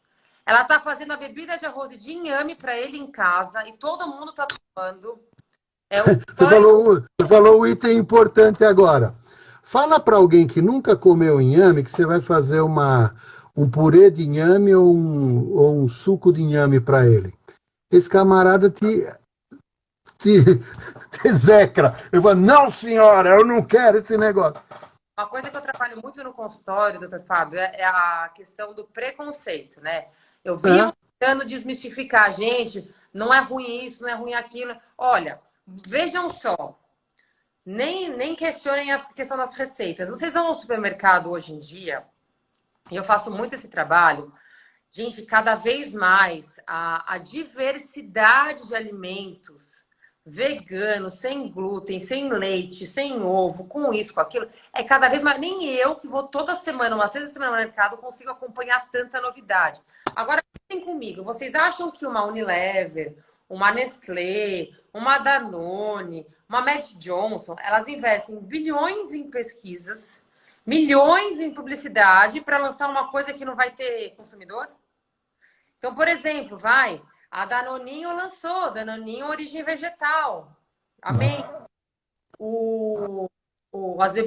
Ela está fazendo a bebida de arroz e de inhame para ele em casa e todo mundo está tomando. Você falou um item importante agora. Fala para alguém que nunca comeu inhame que você vai fazer um purê de inhame ou um suco de inhame para ele. Esse camarada te execra. Eu falo, não, senhora, eu não quero esse negócio. Uma coisa que eu trabalho muito no consultório, doutor Fábio, é a questão do preconceito, né? Eu vivo tentando desmistificar. Gente, não é ruim isso, não é ruim aquilo. Olha, vejam só. Nem questionem a questão das receitas. Vocês vão ao supermercado hoje em dia, e eu faço muito esse trabalho. Gente, cada vez mais a diversidade de alimentos veganos, sem glúten, sem leite, sem ovo, com isso, com aquilo, é cada vez mais. Nem eu, que vou toda semana, umas 6 vezes por semana no mercado, consigo acompanhar tanta novidade. Agora, pensem comigo, vocês acham que uma Unilever, uma Nestlé, uma Danone, uma Mad Johnson, elas investem bilhões em pesquisas, milhões em publicidade para lançar uma coisa que não vai ter consumidor? Então, por exemplo, a Danoninho lançou, Danoninho origem vegetal. Amém?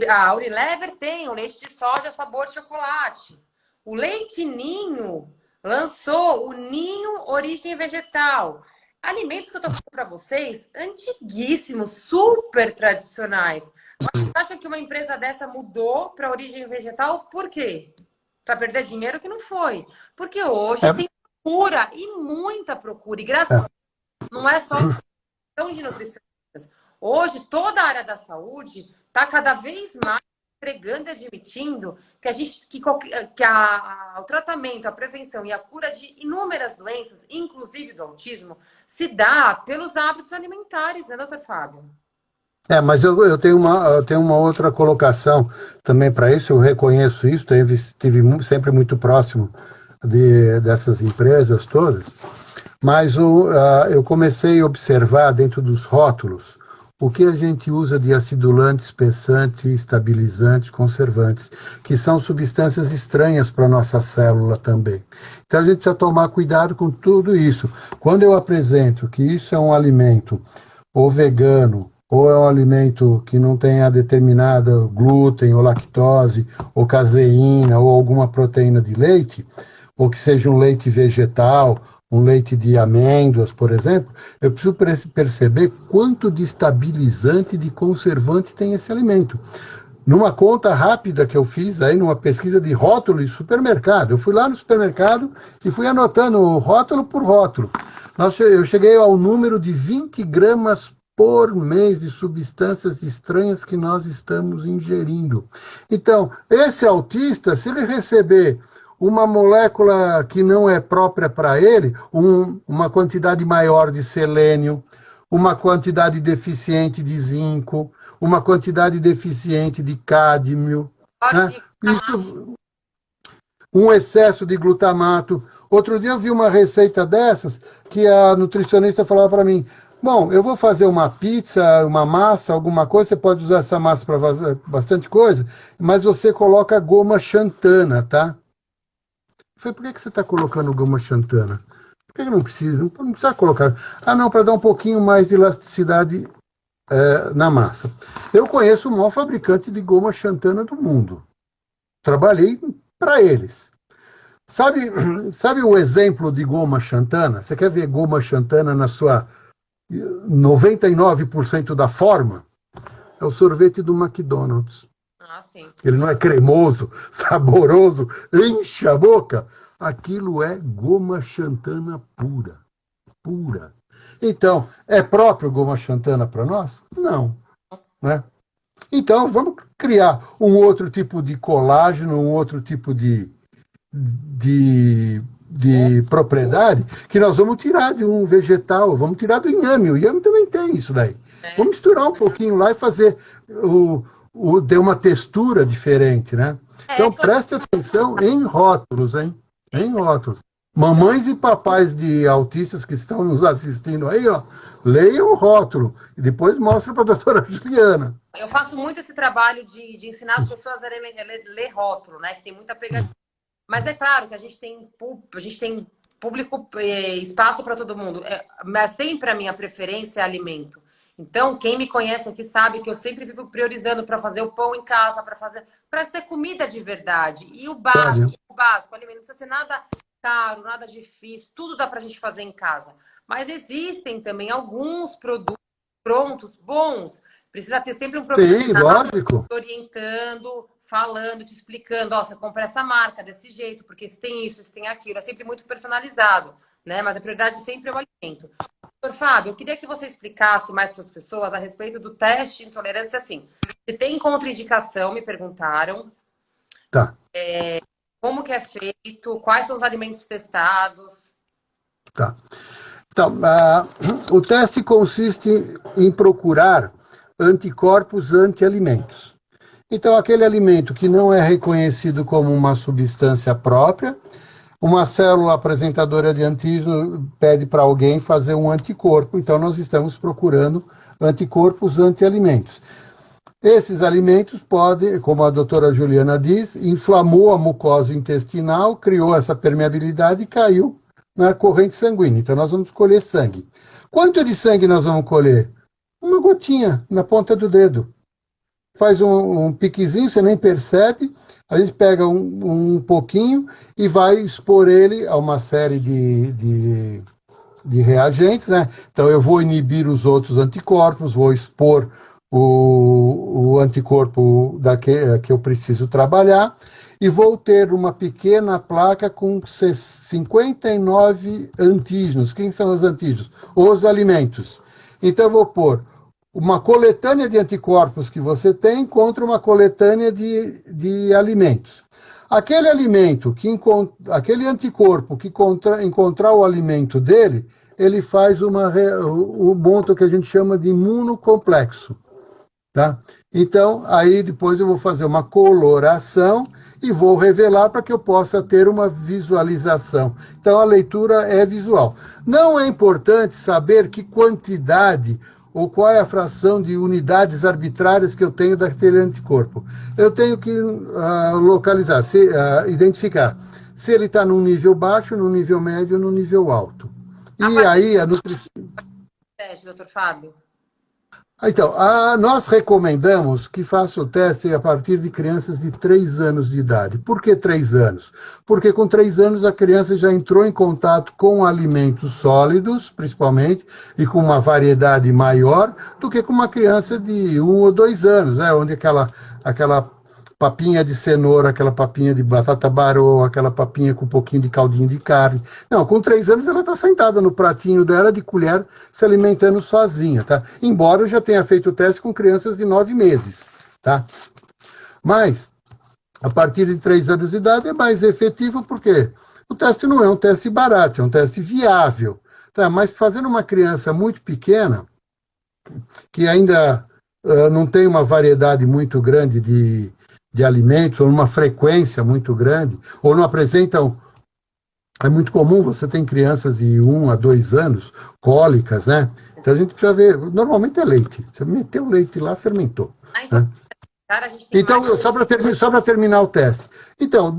A Unilever tem o leite de soja sabor chocolate. O Leite Ninho lançou o Ninho origem vegetal. Alimentos que eu estou falando para vocês, antiguíssimos, super tradicionais. Mas vocês acham que uma empresa dessa mudou para origem vegetal? Por quê? Para perder dinheiro que não foi. Porque hoje tem procura e muita procura. E graças a Deus, não é só questão de nutricionistas. Hoje, toda a área da saúde está cada vez mais entregando e admitindo que o tratamento, a prevenção e a cura de inúmeras doenças, inclusive do autismo, se dá pelos hábitos alimentares, né, doutor Fábio? Mas eu tenho uma outra colocação também para isso, eu reconheço isso, estive sempre muito próximo dessas empresas todas, mas eu comecei a observar dentro dos rótulos o que a gente usa de acidulante, espessante, estabilizante, conservantes, que são substâncias estranhas para a nossa célula também. Então a gente precisa tomar cuidado com tudo isso. Quando eu apresento que isso é um alimento ou vegano, ou é um alimento que não tenha determinada glúten, ou lactose, ou caseína, ou alguma proteína de leite, ou que seja um leite vegetal, um leite de amêndoas, por exemplo, eu preciso perceber quanto de estabilizante e de conservante tem esse alimento. Numa conta rápida que eu fiz aí, numa pesquisa de rótulo de supermercado, eu fui lá no supermercado e fui anotando rótulo por rótulo. Eu cheguei ao número de 20 gramas por mês de substâncias estranhas que nós estamos ingerindo. Então, esse autista, se ele receber uma molécula que não é própria para ele, uma quantidade maior de selênio, uma quantidade deficiente de zinco, uma quantidade deficiente de cádmio, né? Um excesso de glutamato. Outro dia eu vi uma receita dessas que a nutricionista falava para mim, Bom, eu vou fazer uma pizza, uma massa, alguma coisa, você pode usar essa massa para bastante coisa, mas você coloca goma xantana, tá? Eu falei, por que você está colocando goma xantana? Por que não precisa? Não precisa colocar. Ah, não, para dar um pouquinho mais de elasticidade na massa. Eu conheço o maior fabricante de goma xantana do mundo. Trabalhei para eles. Sabe o exemplo de goma xantana? Você quer ver goma xantana na sua 99% da forma? É o sorvete do McDonald's. Ah, sim. Ele não é cremoso, saboroso, enche a boca. Aquilo é goma xantana pura. Pura. Então, é próprio goma xantana para nós? Não. Né? Então, vamos criar um outro tipo de colágeno, um outro tipo de propriedade que nós vamos tirar de um vegetal, vamos tirar do inhame. O inhame também tem isso daí. Vamos misturar um pouquinho lá e fazer ter uma textura diferente, né? Então, preste atenção em rótulos, hein? Em rótulos. Mamães e papais de autistas que estão nos assistindo aí, ó, leiam o rótulo e depois mostra para a doutora Juliana. Eu faço muito esse trabalho de ensinar as pessoas a ler rótulo, né? Que tem muita pegadinha. Mas é claro que a gente tem público, espaço para todo mundo. Mas sempre a minha preferência é alimento. Então, quem me conhece aqui sabe que eu sempre vivo priorizando para fazer o pão em casa, para ser comida de verdade. E o básico, o alimento não precisa ser nada caro, nada difícil, tudo dá para a gente fazer em casa. Mas existem também alguns produtos prontos, bons. Precisa ter sempre um profissional orientando, falando, te explicando, ó, você compra essa marca desse jeito, porque se tem isso, se tem aquilo, é sempre muito personalizado, né? Mas a prioridade sempre é o alimento. Doutor Fábio, eu queria que você explicasse mais para as pessoas a respeito do teste de intolerância, assim. Se tem contraindicação, me perguntaram. Tá. Como que é feito? Quais são os alimentos testados? Tá. Então, o teste consiste em procurar anticorpos anti-alimentos. Então, aquele alimento que não é reconhecido como uma substância própria, uma célula apresentadora de antígeno pede para alguém fazer um anticorpo. Então, nós estamos procurando anticorpos anti-alimentos. Esses alimentos podem, como a doutora Juliana diz, inflamou a mucosa intestinal, criou essa permeabilidade e caiu na corrente sanguínea. Então, nós vamos colher sangue. Quanto de sangue nós vamos colher? Uma gotinha na ponta do dedo. Faz um piquezinho, você nem percebe, a gente pega um pouquinho e vai expor ele a uma série de reagentes, né? Então, eu vou inibir os outros anticorpos, vou expor o anticorpo que eu preciso trabalhar e vou ter uma pequena placa com 59 antígenos. Quem são os antígenos? Os alimentos. Então, eu vou pôr uma coletânea de anticorpos que você tem contra uma coletânea de alimentos. Aquele alimento, aquele anticorpo que encontrar o alimento dele, ele faz o monto que a gente chama de imunocomplexo. Tá? Então, aí depois eu vou fazer uma coloração e vou revelar para que eu possa ter uma visualização. Então, a leitura é visual. Não é importante saber que quantidade ou qual é a fração de unidades arbitrárias que eu tenho daquele anticorpo. Eu tenho que localizar, identificar se ele está num nível baixo, num nível médio ou num nível alto. E aí a nutrição... Teste, doutor Fábio. Então, nós recomendamos que faça o teste a partir de crianças de 3 anos de idade. Por que 3 anos? Porque com 3 anos a criança já entrou em contato com alimentos sólidos, principalmente, e com uma variedade maior do que com uma criança de 1 ou 2 anos, né? Onde aquela papinha de cenoura, aquela papinha de batata barô, aquela papinha com um pouquinho de caldinho de carne. Não, com 3 anos ela está sentada no pratinho dela de colher, se alimentando sozinha, tá? Embora eu já tenha feito o teste com crianças de 9 meses, tá? Mas, a partir de 3 anos de idade é mais efetivo porque o teste não é um teste barato, é um teste viável, tá? Mas fazendo uma criança muito pequena, que ainda não tem uma variedade muito grande de alimentos, ou uma frequência muito grande, ou não apresentam... É muito comum, você tem crianças de 1 a 2 anos, cólicas, né? Então a gente precisa ver, normalmente é leite. Você meteu o leite lá, fermentou. Então, Né? cara, a gente tem Então, mais... só para terminar o teste. Então,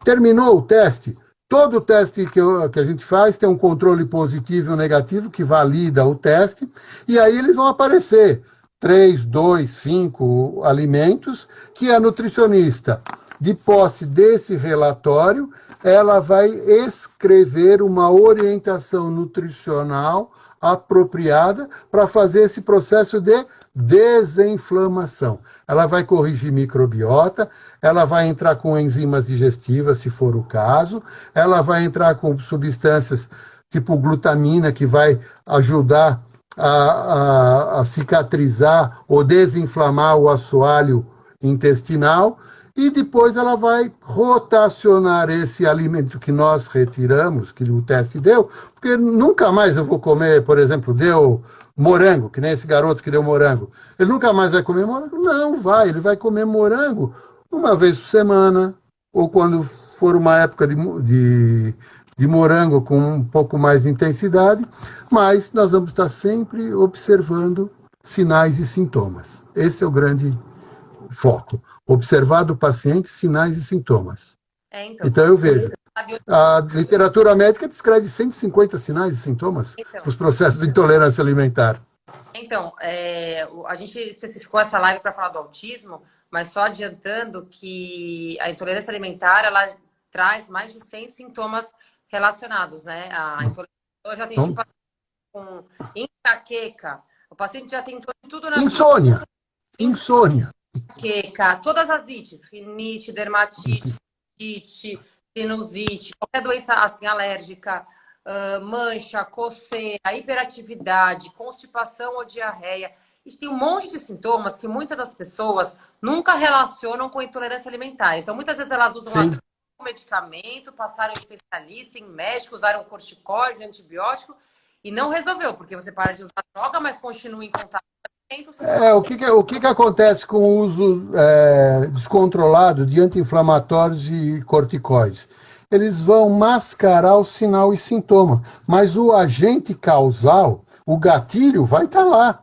terminou o teste, todo o teste que a gente faz tem um controle positivo e um negativo que valida o teste, e aí eles vão aparecer 3, 2, 5 alimentos que a nutricionista, de posse desse relatório, ela vai escrever uma orientação nutricional apropriada para fazer esse processo de desinflamação. Ela vai corrigir microbiota, ela vai entrar com enzimas digestivas, se for o caso, ela vai entrar com substâncias tipo glutamina, que vai ajudar a cicatrizar ou desinflamar o assoalho intestinal, e depois ela vai rotacionar esse alimento que nós retiramos, que o teste deu, porque nunca mais eu vou comer, por exemplo, deu morango, que nem esse garoto que deu morango. Ele nunca mais vai comer morango? Não, vai. Ele vai comer morango uma vez por semana, ou quando for uma época de morango com um pouco mais de intensidade, mas nós vamos estar sempre observando sinais e sintomas. Esse é o grande foco. Observar do paciente sinais e sintomas. Então eu vejo. A literatura médica descreve 150 sinais e sintomas para os processos de intolerância alimentar. Então, a gente especificou essa live para falar do autismo, mas só adiantando que a intolerância alimentar, ela traz mais de 100 sintomas relacionados, né? A intolerância, eu já atendi com enxaqueca, o paciente já tentou de tudo na vida. Insônia. Enxaqueca, todas as ites, rinite, dermatite, sinusite, qualquer doença assim alérgica, mancha, coceira, hiperatividade, constipação ou diarreia. A gente tem um monte de sintomas que muitas das pessoas nunca relacionam com intolerância alimentar. Então, muitas vezes elas usam um medicamento, passaram em especialista, em médico, usaram corticóide, antibiótico e não resolveu, porque você para de usar droga, mas continua em contato. O que acontece com o uso descontrolado de anti-inflamatórios e corticoides? Eles vão mascarar o sinal e sintoma, mas o agente causal, o gatilho, vai estar lá.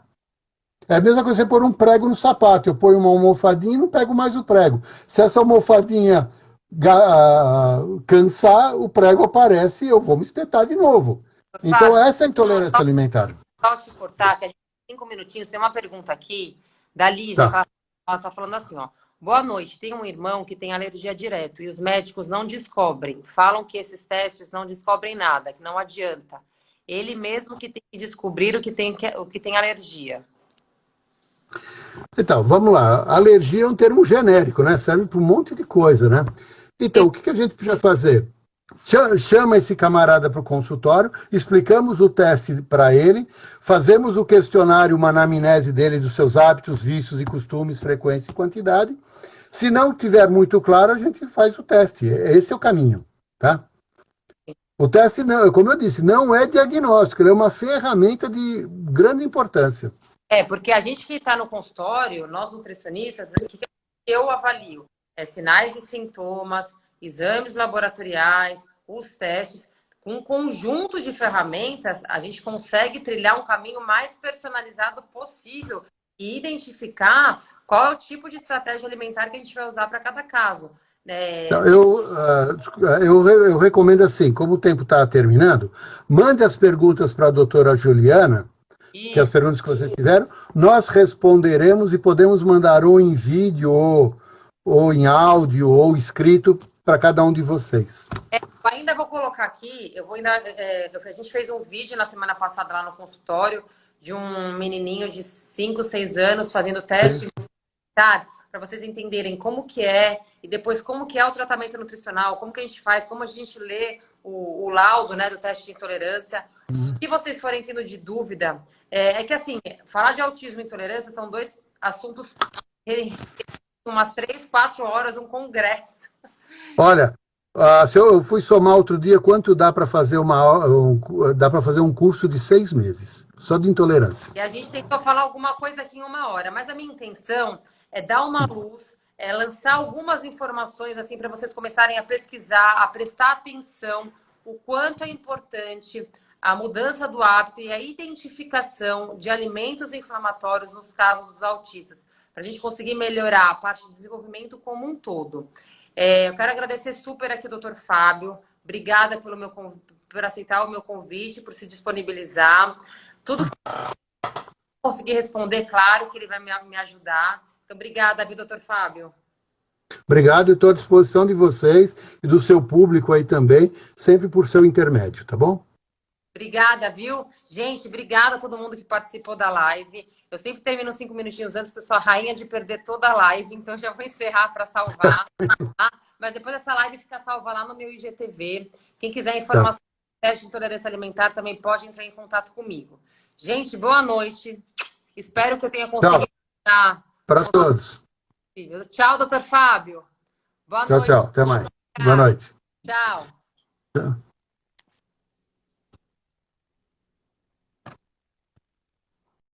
É a mesma coisa você pôr um prego no sapato. Eu ponho uma almofadinha e não pego mais o prego. Se essa almofadinha cansar, o prego aparece e eu vou me espetar de novo. Então, essa é a intolerância alimentar. Só te cortar, que a gente tem 5 minutinhos. Tem uma pergunta aqui da Lígia, que ela está falando assim, ó. Boa noite, tem um irmão que tem alergia direto e os médicos não descobrem. Falam que esses testes não descobrem nada, que não adianta. Ele mesmo que tem que descobrir o que tem alergia. Então, vamos lá. Alergia é um termo genérico, né? Serve para um monte de coisa, né? Então, o que a gente precisa fazer? Chama esse camarada para o consultório, explicamos o teste para ele, fazemos o questionário, uma anamnese dele dos seus hábitos, vícios e costumes, frequência e quantidade. Se não tiver muito claro, a gente faz o teste. Esse é o caminho, tá? O teste, não, como eu disse, não é diagnóstico, ele é uma ferramenta de grande importância. Porque a gente que está no consultório, nós nutricionistas, o que eu avalio? Sinais e sintomas, exames laboratoriais, os testes. Com um conjunto de ferramentas, a gente consegue trilhar um caminho mais personalizado possível e identificar qual é o tipo de estratégia alimentar que a gente vai usar para cada caso. Eu recomendo assim, como o tempo está terminando, mande as perguntas para a doutora Juliana, que as perguntas que vocês tiveram, nós responderemos e podemos mandar ou em vídeo, ou em áudio, ou escrito para cada um de vocês. Eu ainda vou colocar aqui, a gente fez um vídeo na semana passada lá no consultório de um menininho de 5, 6 anos fazendo teste para vocês entenderem como que é e depois como que é o tratamento nutricional, como que a gente faz, como a gente lê o laudo, né, do teste de intolerância. Se vocês forem tendo de dúvida, é que assim, falar de autismo e intolerância são dois assuntos umas 3, 4 horas, um congresso. Olha, eu fui somar outro dia quanto dá para fazer um curso de 6 meses, só de intolerância. E a gente tentou falar alguma coisa aqui em 1 hora, mas a minha intenção é dar uma luz, lançar algumas informações assim para vocês começarem a pesquisar, a prestar atenção o quanto é importante a mudança do hábito e a identificação de alimentos inflamatórios nos casos dos autistas, para a gente conseguir melhorar a parte de desenvolvimento como um todo. Eu quero agradecer super aqui ao Dr. Fábio. Obrigada por aceitar o meu convite, por se disponibilizar. Tudo que eu conseguir responder, claro que ele vai me ajudar. Então, obrigada, viu, Dr. Fábio? Obrigado, estou à disposição de vocês e do seu público aí também, sempre por seu intermédio, tá bom? Obrigada, viu? Gente, obrigada a todo mundo que participou da live. Eu sempre termino 5 minutinhos antes, porque eu sou a rainha de perder toda a live, então já vou encerrar para salvar. Tá? Mas depois dessa live fica salva lá no meu IGTV. Quem quiser informações sobre teste de intolerância alimentar também pode entrar em contato comigo. Gente, boa noite. Espero que eu tenha conseguido dar. Para todos. Tchau, doutor Fábio. Boa Tchau, noite. tchau. Até mais. Boa noite. Tchau. Tchau.